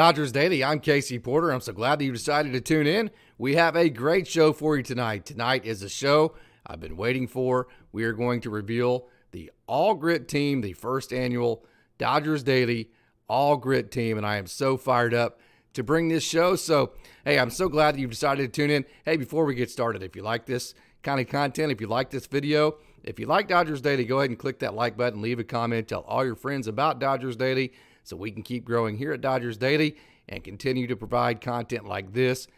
Dodgers Daily, I'm Casey Porter. I'm so glad that you decided to tune in. We have a great show for you tonight. Tonight is a show I've been waiting for. We are going to reveal the All Grit team, the first annual Dodgers Daily All Grit team, and I am so fired up to bring this show. So, hey, I'm so glad that you've decided to tune in. Hey, before we get started, if you like this kind of content, if you like this video, if you like Dodgers Daily, go ahead and click that like button, leave a comment, tell all your friends about Dodgers Daily, so we can keep growing here at Dodgers Daily and continue to provide content like this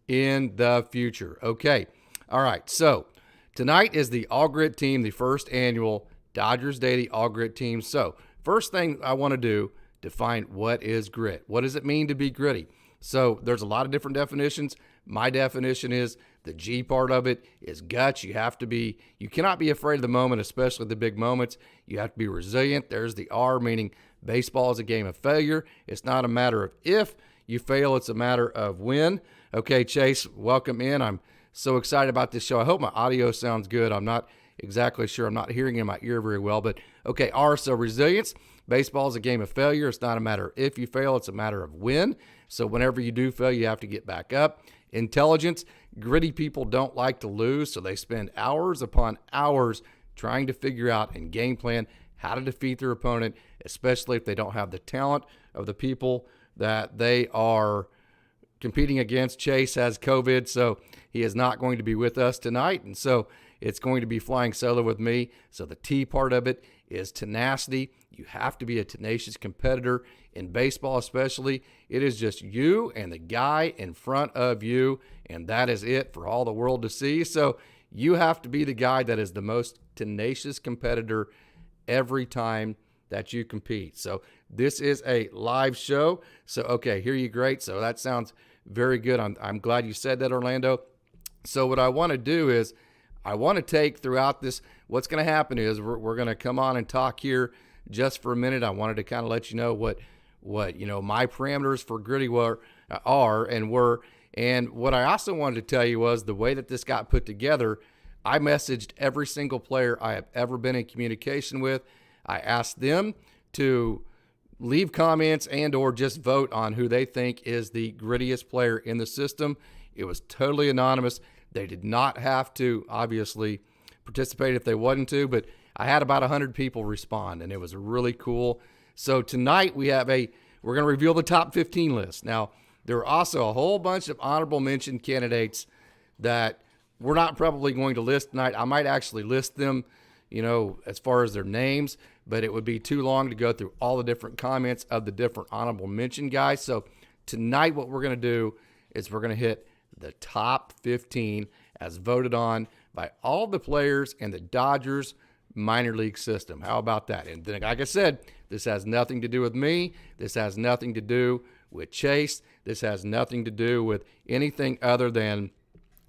in the future. Okay. All right. So tonight is the All Grit team, the first annual Dodgers Daily All Grit team. So first thing I want to do, define what is grit. What does it mean to be gritty? So there's a lot of different definitions. My definition is the G part of it is guts. You cannot be afraid of the moment, especially the big moments. You have to be resilient. There's the R, meaning baseball is a game of failure. It's not a matter of if you fail, it's a matter of when. Okay, Chase, welcome in. I'm so excited about this show. I hope my audio sounds good. I'm not exactly sure. I'm not hearing in my ear very well, but okay, R, so resilience. Baseball is a game of failure. It's not a matter of if you fail, it's a matter of when. So whenever you do fail, you have to get back up. Intelligence, gritty people don't like to lose, so they spend hours upon hours trying to figure out and game plan how to defeat their opponent, especially if they don't have the talent of the people that they are competing against. Chase has COVID, so he is not going to be with us tonight, and so it's going to be flying solo with me. So the T part of it is tenacity. You have to be a tenacious competitor in baseball, especially. It is just you and the guy in front of you, and that is it for all the world to see. So you have to be the guy that is the most tenacious competitor every time that you compete. So this is a live show. So, okay, hear you great. So that sounds very good. I'm glad you said that, Orlando. So what I want to do is I want to take throughout this, what's going to happen is we're going to come on and talk here just for a minute. I wanted to kind of let you know what my parameters for gritty are and were. And what I also wanted to tell you was the way that this got put together, I messaged every single player I have ever been in communication with. I asked them to leave comments and or just vote on who they think is the grittiest player in the system. It was totally anonymous. They did not have to, obviously, participate if they wanted to, but I had about 100 people respond, and it was really cool. So tonight we're going to reveal the top 15 list. Now, there are also a whole bunch of honorable mention candidates that we're not probably going to list tonight. I might actually list them, as far as their names, but it would be too long to go through all the different comments of the different honorable mention guys. So tonight what we're going to do is we're going to hit the top 15 as voted on by all the players in the Dodgers minor league system. How about that? And then, like I said, this has nothing to do with me. This has nothing to do with Chase. This has nothing to do with anything other than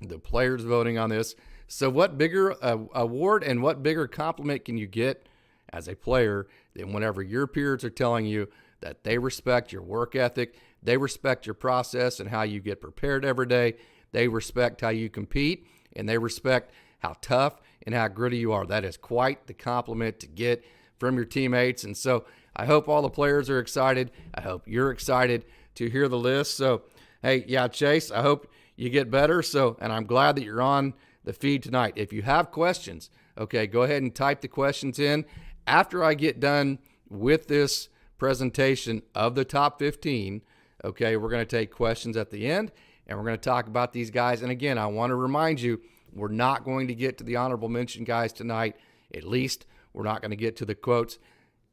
the players voting on this. So what bigger award and what bigger compliment can you get as a player than whenever your peers are telling you that they respect your work ethic, they respect your process and how you get prepared every day, they respect how you compete, and they respect how tough and how gritty you are. That is quite the compliment to get from your teammates. And so I hope all the players are excited. I hope you're excited to hear the list. So, hey, yeah, Chase, I hope you get better. So, and I'm glad that you're on the feed tonight. If you have questions, okay, go ahead and type the questions in. After I get done with this presentation of the top 15, okay, we're going to take questions at the end, and we're going to talk about these guys. And again, I want to remind you, we're not going to get to the honorable mention guys tonight. At least we're not going to get to the quotes.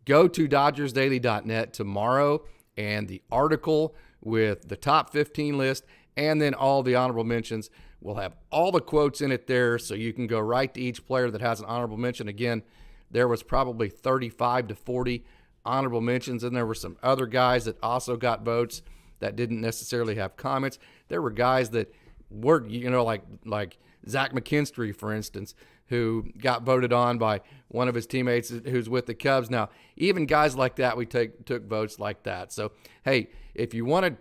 Go to dodgersdaily.net tomorrow, and the article with the top 15 list and then all the honorable mentions will have all the quotes in it there, so you can go right to each player that has an honorable mention. Again, there was probably 35 to 40 honorable mentions, and there were some other guys that also got votes that didn't necessarily have comments. There were guys that were, like Zach McKinstry, for instance, who got voted on by one of his teammates who's with the Cubs. Now, even guys like that, we took votes like that. So, hey, if you want to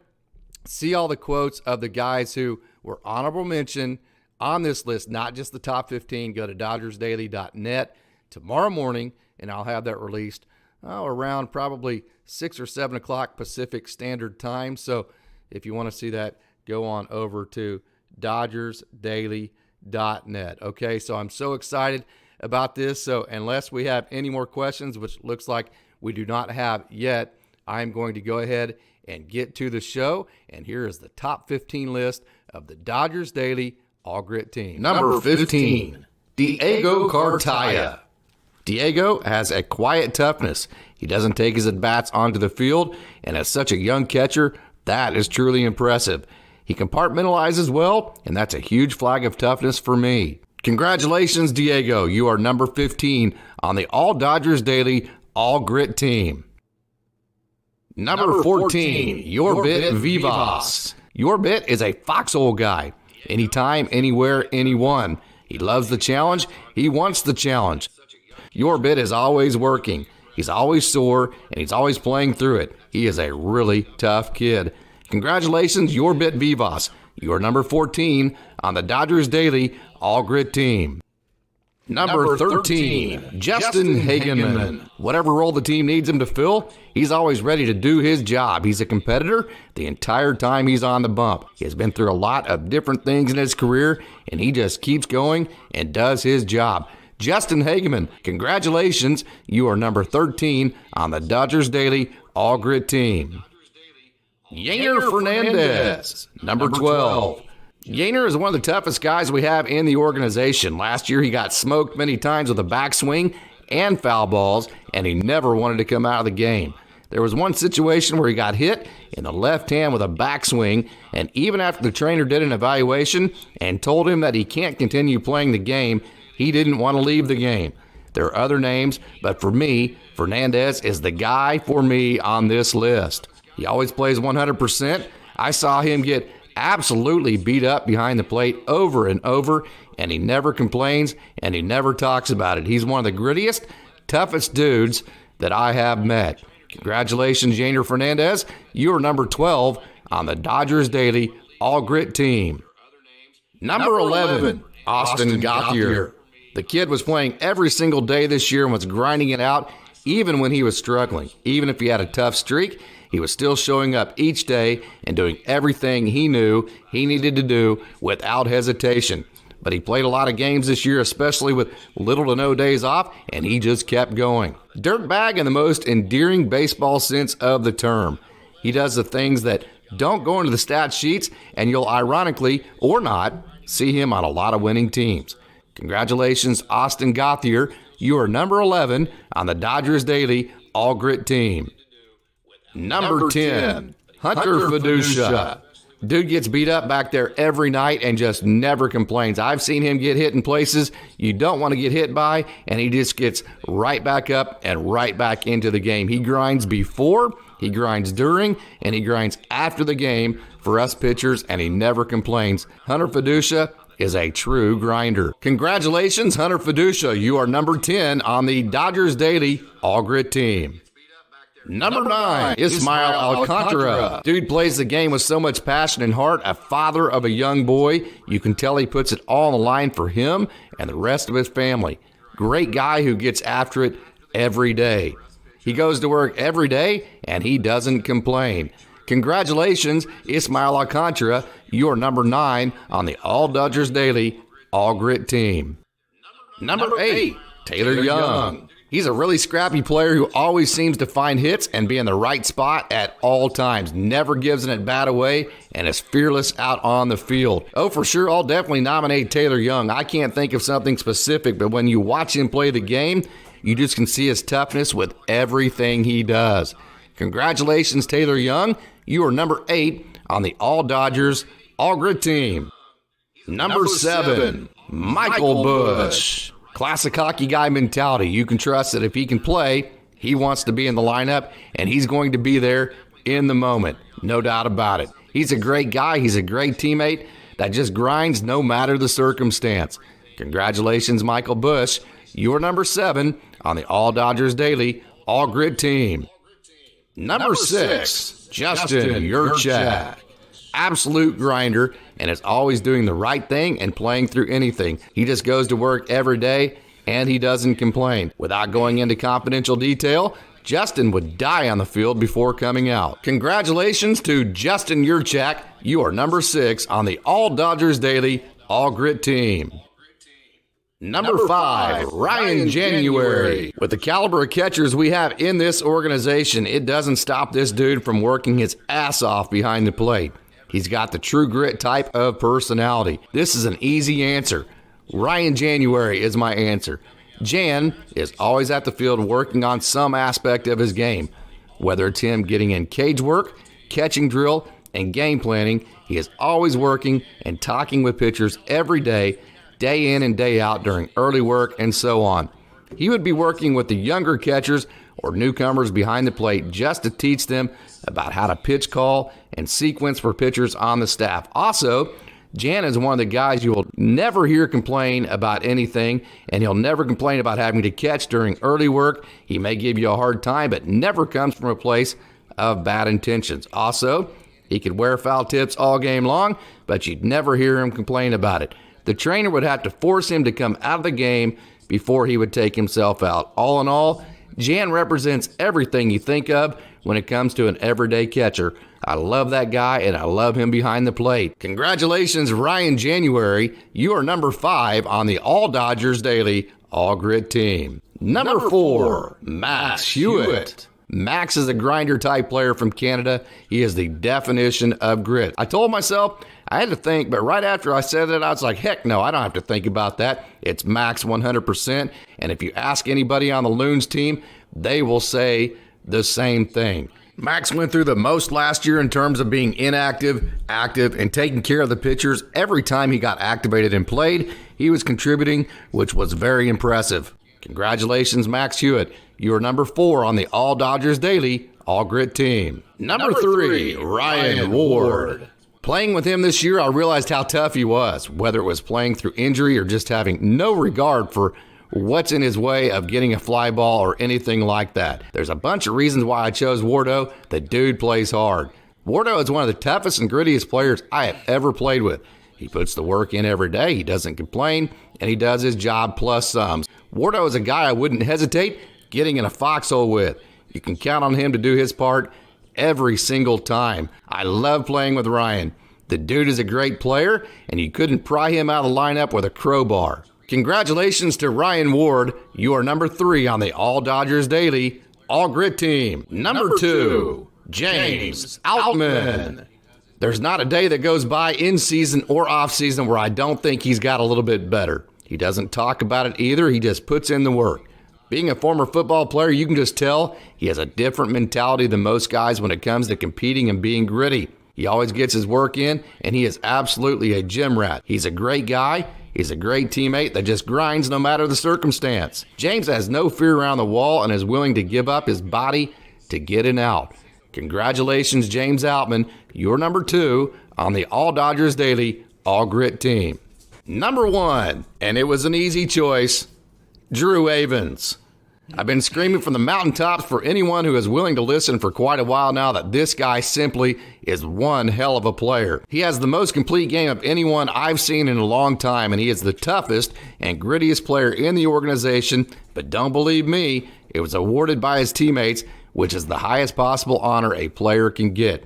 see all the quotes of the guys who were honorable mention on this list, not just the top 15, go to dodgersdaily.net tomorrow morning, and I'll have that released around probably 6 or 7 o'clock Pacific Standard Time. So if you want to see that, go on over to dodgersdaily.net. Okay, so I'm so excited about this. So unless we have any more questions, which looks like we do not have yet, I'm going to go ahead and get to the show. And here is the top 15 list of the Dodgers Daily All Grit team. Number 15, Diego CARTAYA. Diego has a quiet toughness. He doesn't take his at-bats onto the field, and as such a young catcher, that is truly impressive. He compartmentalizes well, and that's a huge flag of toughness for me. Congratulations, Diego. You are number 15 on the All Dodgers Daily All Grit team. Number 14, YORBIT VIVAS. YORBIT is a foxhole guy. Anytime, anywhere, anyone. He loves the challenge. He wants the challenge. YORBIT is always working. He's always sore, and he's always playing through it. He is a really tough kid. Congratulations, YORBIT VIVAS. You are number 14 on the Dodgers Daily All Grit team. Number 13, Justin HAGENMAN. Whatever role the team needs him to fill, he's always ready to do his job. He's a competitor the entire time he's on the bump. He has been through a lot of different things in his career, and he just keeps going and does his job. Justin HAGENMAN, congratulations. You are number 13 on the Dodgers Daily All Grit team. Yeiner Fernandez, number 12. Yeiner is one of the toughest guys we have in the organization. Last year, he got smoked many times with a backswing and foul balls, and he never wanted to come out of the game. There was one situation where he got hit in the left hand with a backswing, and even after the trainer did an evaluation and told him that he can't continue playing the game, he didn't want to leave the game. There are other names, but for me, Fernandez is the guy for me on this list. He always plays 100%. I saw him get absolutely beat up behind the plate over and over, and he never complains, and he never talks about it. He's one of the grittiest, toughest dudes that I have met. Congratulations, Yeiner Fernandez. You are number 12 on the Dodgers Daily All Grit team. Number 11, Austin Gauthier. The kid was playing every single day this year and was grinding it out even when he was struggling. Even if he had a tough streak, he was still showing up each day and doing everything he knew he needed to do without hesitation. But he played a lot of games this year, especially with little to no days off, and he just kept going. Dirtbag in the most endearing baseball sense of the term. He does the things that don't go into the stat sheets, and you'll ironically, or not, see him on a lot of winning teams. Congratulations, Austin Gauthier. You are number 11 on the Dodgers Daily All Grit team. Number 10, Hunter FEDUCCIA. Dude gets beat up back there every night and just never complains. I've seen him get hit in places you don't want to get hit by, and he just gets right back up and right back into the game. He grinds before, he grinds during, and he grinds after the game for us pitchers, and he never complains. Hunter FEDUCCIA is a true grinder. Congratulations, Hunter FEDUCCIA. You are number 10 on the Dodgers Daily All Grit team. Number 9, ISMAEL ALCANTARA. Dude plays the game with so much passion and heart, a father of a young boy. You can tell he puts it all on the line for him and the rest of his family. Great guy who gets after it every day. He goes to work every day and he doesn't complain. Congratulations, ISMAEL ALCANTARA. You are number 9 on the All Dodgers Daily All Grit team. Number 8, Taylor Young. He's a really scrappy player who always seems to find hits and be in the right spot at all times. Never gives an at-bat away and is fearless out on the field. Oh, for sure, I'll definitely nominate Taylor Young. I can't think of something specific, but when you watch him play the game, you just can see his toughness with everything he does. Congratulations, Taylor Young. You are number 8 on the All Dodgers All Grit team. Number 7, Michael Busch. Classic hockey guy mentality. You can trust that if he can play, he wants to be in the lineup, and he's going to be there in the moment. No doubt about it. He's a great guy. He's a great teammate that just grinds no matter the circumstance. Congratulations, Michael Busch. You are number 7 on the All Dodgers Daily All Grit team. Number 6, Justin YURCHAK. Absolute grinder and is always doing the right thing and playing through anything. He just goes to work every day and he doesn't complain. Without going into confidential detail, Justin would die on the field before coming out. Congratulations to Justin YURCHAK. You are number 6 on the All Dodgers Daily All Grit team. Number 5, Ryan January. With the caliber of catchers we have in this organization, it doesn't stop this dude from working his ass off behind the plate. He's got the true grit type of personality. This is an easy answer. Ryan January is my answer. Jan is always at the field working on some aspect of his game. Whether it's him getting in cage work, catching drill, and game planning, he is always working and talking with pitchers every day in and day out during early work and so on. He would be working with the younger catchers or newcomers behind the plate just to teach them about how to pitch call and sequence for pitchers on the staff. Also, Jan is one of the guys you will never hear complain about anything, and he'll never complain about having to catch during early work. He may give you a hard time, but never comes from a place of bad intentions. Also, he could wear foul tips all game long, but you'd never hear him complain about it. The trainer would have to force him to come out of the game before he would take himself out. All in all, Jan represents everything you think of when it comes to an everyday catcher. I love that guy, and I love him behind the plate. Congratulations, Ryan January. You are number 5 on the All Dodgers Daily All Grit team. Number 4, Max HEWITT. Max is a grinder type player from Canada. He is the definition of grit. I told myself I had to think, but right after I said it, I was like, heck no, I don't have to think about that. It's Max 100%. And if you ask anybody on the Loons team, they will say the same thing. Max went through the most last year in terms of being inactive, active, and taking care of the pitchers. Every time he got activated and played, he was contributing, which was very impressive. Congratulations, Max HEWITT. You are number 4 on the All Dodgers Daily All Grit team. Number 3, Ryan Ward. Playing with him this year, I realized how tough he was, whether it was playing through injury or just having no regard for what's in his way of getting a fly ball or anything like that. There's a bunch of reasons why I chose Wardo. The dude plays hard. Wardo is one of the toughest and grittiest players I have ever played with. He puts the work in every day, he doesn't complain, and he does his job plus some. Wardo is a guy I wouldn't hesitate getting in a foxhole with. You can count on him to do his part every single time. I love playing with Ryan. The dude is a great player, and you couldn't pry him out of the lineup with a crowbar. Congratulations to Ryan Ward. You are number 3 on the All Dodgers Daily All Grit team. Number 2, James OUTMAN. There's not a day that goes by in season or off season where I don't think he's got a little bit better. He doesn't talk about it either. He just puts in the work. Being a former football player, you can just tell he has a different mentality than most guys when it comes to competing and being gritty. He always gets his work in, and he is absolutely a gym rat. He's a great guy. He's a great teammate that just grinds no matter the circumstance. James has no fear around the wall and is willing to give up his body to get it out. Congratulations, James OUTMAN. You're number 2 on the All Dodgers Daily All Grit team. Number 1, and it was an easy choice, Drew Avans. I've been screaming from the mountaintops for anyone who is willing to listen for quite a while now that this guy simply is one hell of a player. He has the most complete game of anyone I've seen in a long time, and he is the toughest and grittiest player in the organization. But don't believe me, it was awarded by his teammates, which is the highest possible honor a player can get.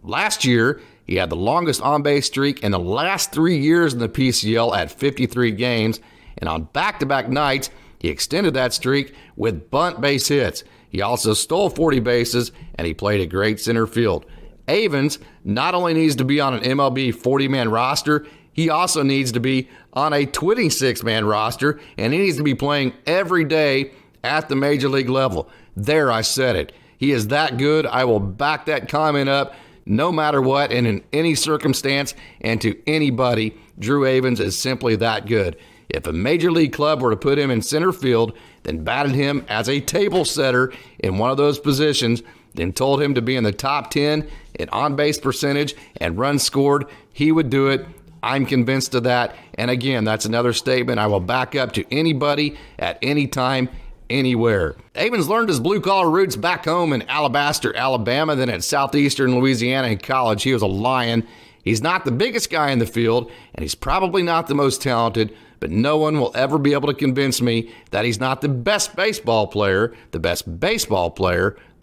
Last year, he had the longest on-base streak in the last 3 years in the PCL at 53 games, and on back-to-back nights, he extended that streak with bunt base hits. He also stole 40 bases, and he played a great center field. Avans not only needs to be on an MLB 40-man roster, he also needs to be on a 26-man roster, and he needs to be playing every day at the major league level. There, I said it. He is that good. I will back that comment up no matter what and in any circumstance, and to anybody, Drew Avans is simply that good. If a major league club were to put him in center field, then batted him as a table setter in one of those positions, then told him to be in the top 10 in on-base percentage and runs scored, he would do it. I'm convinced of that. And again, that's another statement I will back up to anybody at any time, anywhere. Avans learned his blue-collar roots back home in Alabaster, Alabama, then at Southeastern Louisiana in college. He was a Lion. He's not the biggest guy in the field, and he's probably not the most talented, but no one will ever be able to convince me that he's not the best baseball player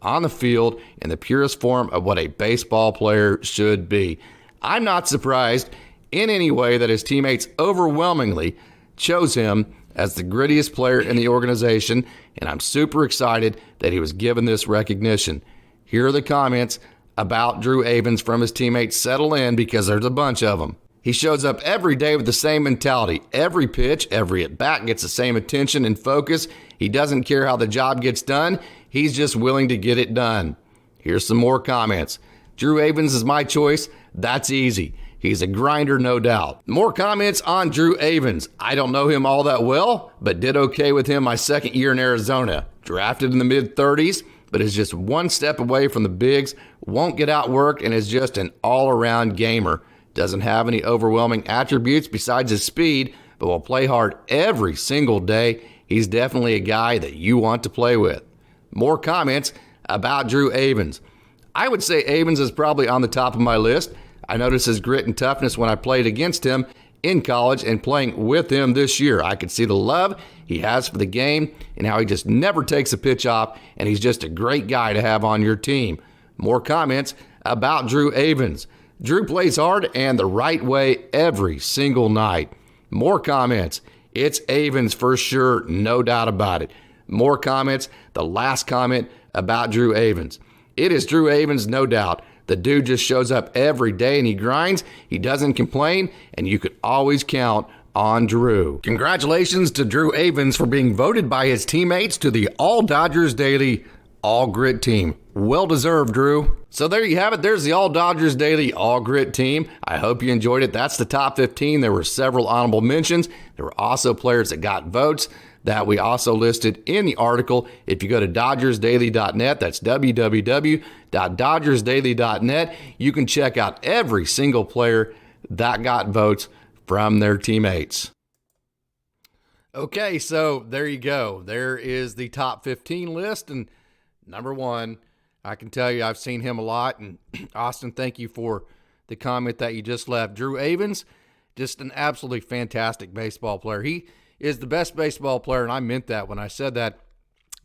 on the field in the purest form of what a baseball player should be. I'm not surprised in any way that his teammates overwhelmingly chose him as the grittiest player in the organization, and I'm super excited that he was given this recognition. Here are the comments about Drew Avans from his teammates. Settle in, because there's a bunch of them. He shows up every day with the same mentality. Every pitch, every at-bat gets the same attention and focus. He doesn't care how the job gets done. He's just willing to get it done. Here's some more comments. Drew Avans is my choice. That's easy. He's a grinder, no doubt. More comments on Drew Avans. I don't know him all that well, but did okay with him my second year in Arizona. Drafted in the mid-30s, but is just one step away from the bigs, won't get outworked, and is just an all-around gamer. Doesn't have any overwhelming attributes besides his speed, but will play hard every single day. He's definitely a guy that you want to play with. More comments about Drew Avans. I would say Avans is probably on the top of my list. I noticed his grit and toughness when I played against him in college and playing with him this year. I could see the love he has for the game and how he just never takes a pitch off, and he's just a great guy to have on your team. More comments about Drew Avans. Drew plays hard and the right way every single night. More comments. It's Avans for sure, no doubt about it. More comments. The last comment about Drew Avans. It is Drew Avans, no doubt. The dude just shows up every day and he grinds. He doesn't complain, and you could always count on Drew. Congratulations to Drew Avans for being voted by his teammates to the All Dodgers Daily All Grit team. Well deserved, Drew. So there you have it. There's the All Dodgers Daily All Grit team. I hope you enjoyed it. That's the top 15. There were several honorable mentions. There were also players that got votes that we also listed in the article. If you go to dodgersdaily.net, that's www.dodgersdaily.net, you can check out every single player that got votes from their teammates. Okay, so there you go. There is the top 15 list, and number one, I can tell you I've seen him a lot, and Austin, thank you for the comment that you just left. Drew Avans, just an absolutely fantastic baseball player. He is the best baseball player, and I meant that when I said that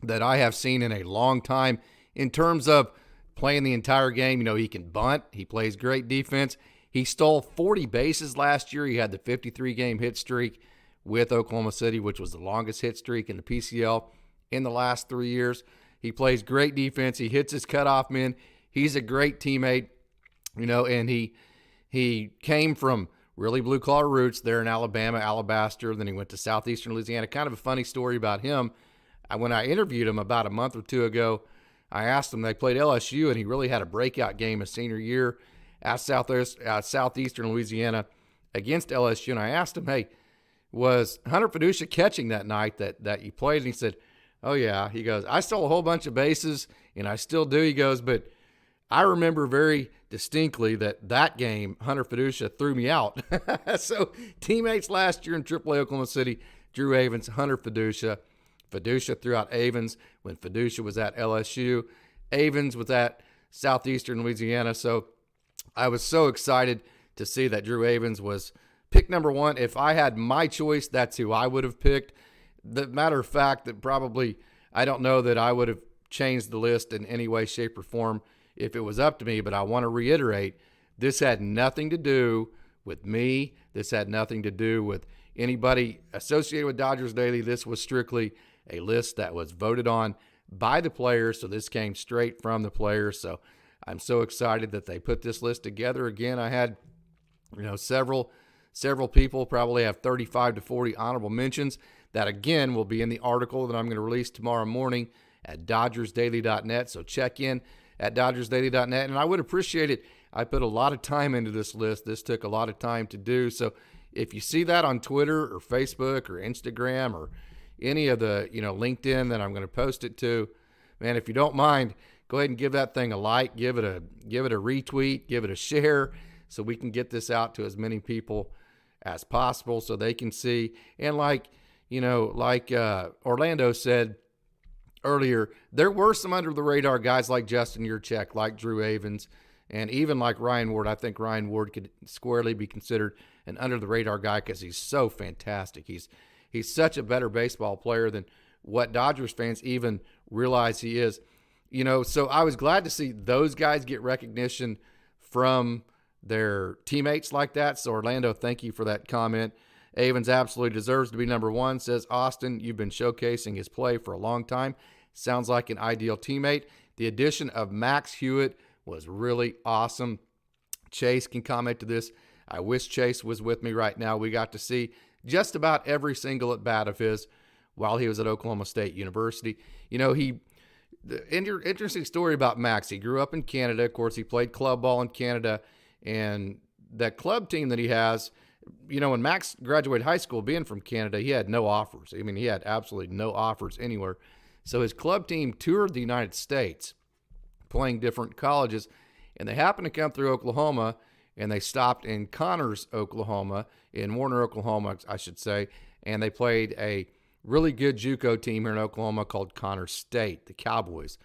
I have seen in a long time in terms of playing the entire game. You know, he can bunt. He plays great defense. He stole 40 bases last year. He had the 53-game hit streak with Oklahoma City, which was the longest hit streak in the PCL in the last 3 years. He plays great defense. He hits his cutoff men. He's a great teammate, you know, and he came from really blue-collar roots there in Alabama, Alabaster. Then he went to southeastern Louisiana. Kind of a funny story about him. When I interviewed him about a month or two ago, I asked him, they played LSU, and he really had a breakout game his senior year at southeastern Louisiana against LSU. And I asked him, hey, was Hunter FEDUCCIA catching that night that you played? And he said, oh, yeah. He goes, I stole a whole bunch of bases, and I still do. He goes, but I remember very distinctly that game, Hunter FEDUCCIA threw me out. So teammates last year in AAA Oklahoma City, Drew Avans, Hunter FEDUCCIA. FEDUCCIA threw out Avans when FEDUCCIA was at LSU. Avans was at southeastern Louisiana. So I was so excited to see that Drew Avans was pick number one. If I had my choice, that's who I would have picked. The matter of fact that probably I don't know that I would have changed the list in any way, shape, or form if it was up to me, but I want to reiterate, this had nothing to do with me. This had nothing to do with anybody associated with Dodgers Daily. This was strictly a list that was voted on by the players, so this came straight from the players. So I'm so excited that they put this list together. Again, I had, you know, several people, probably have 35 to 40 honorable mentions that, again, will be in the article that I'm going to release tomorrow morning at dodgersdaily.net. So check in at dodgersdaily.net, and I would appreciate it. I put a lot of time into this list. This took a lot of time to do. So if you see that on Twitter or Facebook or Instagram or any of the, you know, LinkedIn that I'm going to post it to, man, if you don't mind, go ahead and give that thing a like, give it a retweet, give it a share, so we can get this out to as many people as possible so they can see. And like Orlando said earlier, there were some under the radar guys like Justin YURCHAK, like Drew Avans, And even like Ryan Ward, I think Ryan Ward could squarely be considered an under-the-radar guy because he's so fantastic. He's such a better baseball player than what Dodgers fans even realize he is. So I was glad to see those guys get recognition from their teammates like that. So Orlando, thank you for that comment. Avans absolutely deserves to be number one, says Austin. You've been showcasing his play for a long time. Sounds like an ideal teammate. The addition of Max Hewitt was really awesome. Chase can comment to this. I wish Chase was with me right now. We got to see just about every single at-bat of his while he was at Oklahoma State University. The interesting story about Max, he grew up in Canada. Of course, he played club ball in Canada, and that club team that he has, when Max graduated high school, being from Canada, he had no offers. I mean, he had absolutely no offers anywhere. So his club team toured the United States, playing different colleges, and they happened to come through Oklahoma, and they stopped in Connors, Oklahoma, in Warner, Oklahoma, I should say, and they played a really good JUCO team here in Oklahoma called Connors State, the Cowboys.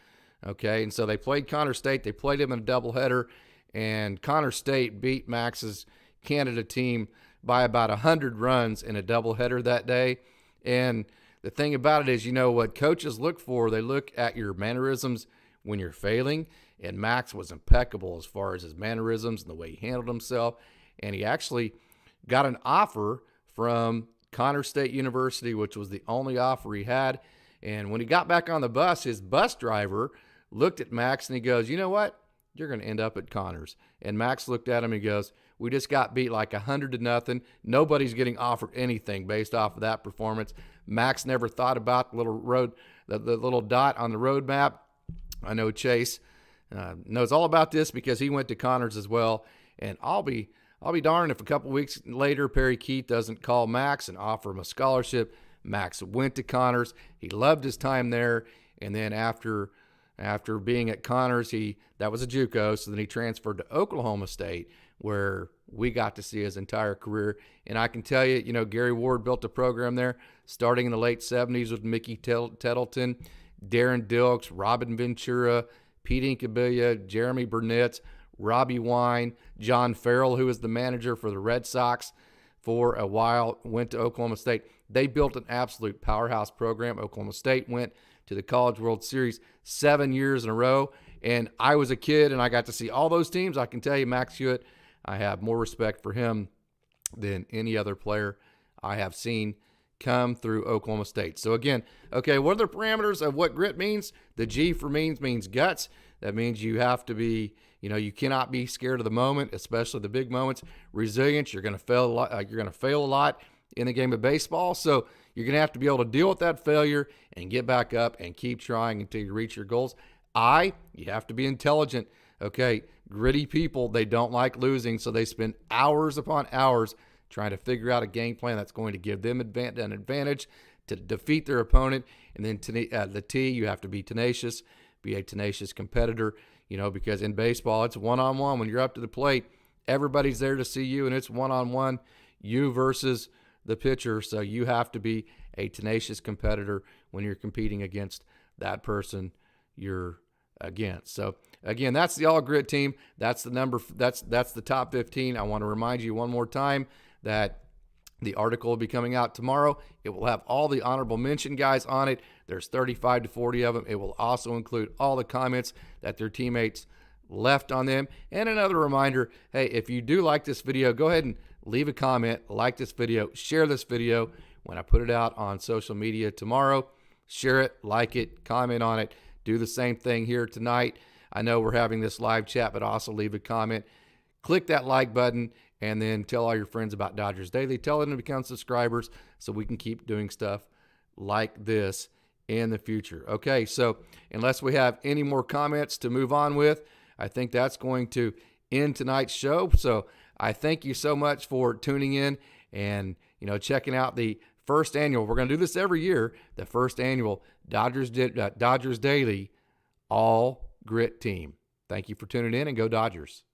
Okay, and so they played Connors State. They played him in a doubleheader, and Connors State beat Max's Canada team by about 100 runs in a doubleheader that day. And the thing about it is, what coaches look for, they look at your mannerisms when you're failing, and Max was impeccable as far as his mannerisms and the way he handled himself. And he actually got an offer from Connors State University, which was the only offer he had. And when he got back on the bus, his bus driver looked at Max and he goes, "You know what? You're going to end up at Connors." And Max looked at him and he goes, "We just got beat like 100-0. Nobody's getting offered anything based off of that performance." Max never thought about the little road, the little dot on the road map. I know Chase knows all about this because he went to Connors as well. And I'll be darned if a couple weeks later Perry Keith doesn't call Max and offer him a scholarship. Max went to Connors. He loved his time there. And then after being at Connors, that was a JUCO, so then he transferred to Oklahoma State, where we got to see his entire career. And I can tell you, Gary Ward built a program there starting in the late 70s with Mickey Tettleton, Darren Dilks, Robin Ventura, Pete Incabilia, Jeremy Burnett, Robbie Wine, John Farrell, who was the manager for the Red Sox for a while, went to Oklahoma State. They built an absolute powerhouse program. Oklahoma State went to the College World Series 7 years in a row. And I was a kid, and I got to see all those teams. I can tell you, Max Hewitt, I have more respect for him than any other player I have seen come through Oklahoma State. So again, okay, what are the parameters of what grit means? The G for means guts. That means you have to be, you cannot be scared of the moment, especially the big moments. Resilience, you're going to fail a lot. You're going to fail a lot in the game of baseball. So you're going to have to be able to deal with that failure and get back up and keep trying until you reach your goals. You have to be intelligent. Okay, gritty people, they don't like losing, so they spend hours upon hours trying to figure out a game plan that's going to give them an advantage to defeat their opponent. And then the T, you have to be tenacious, be a tenacious competitor, because in baseball, it's one-on-one. When you're up to the plate, everybody's there to see you, and it's one-on-one, you versus the pitcher. So you have to be a tenacious competitor when you're competing against that person you're against. So again, that's the All Grit team. That's the number. That's the top 15. I want to remind you one more time that the article will be coming out tomorrow. It will have all the honorable mention guys on it. There's 35 to 40 of them. It will also include all the comments that their teammates left on them. And another reminder, hey, if you do like this video, go ahead and leave a comment, like this video, share this video when I put it out on social media tomorrow. Share it, like it, comment on it. Do the same thing here tonight. I know we're having this live chat, but also leave a comment. Click that like button and then tell all your friends about Dodgers Daily. Tell them to become subscribers so we can keep doing stuff like this in the future. Okay, so unless we have any more comments to move on with, I think that's going to end tonight's show. So I thank you so much for tuning in and checking out the first annual. We're going to do this every year. The first annual Dodgers Daily All Grit Team. Thank you for tuning in, and go Dodgers.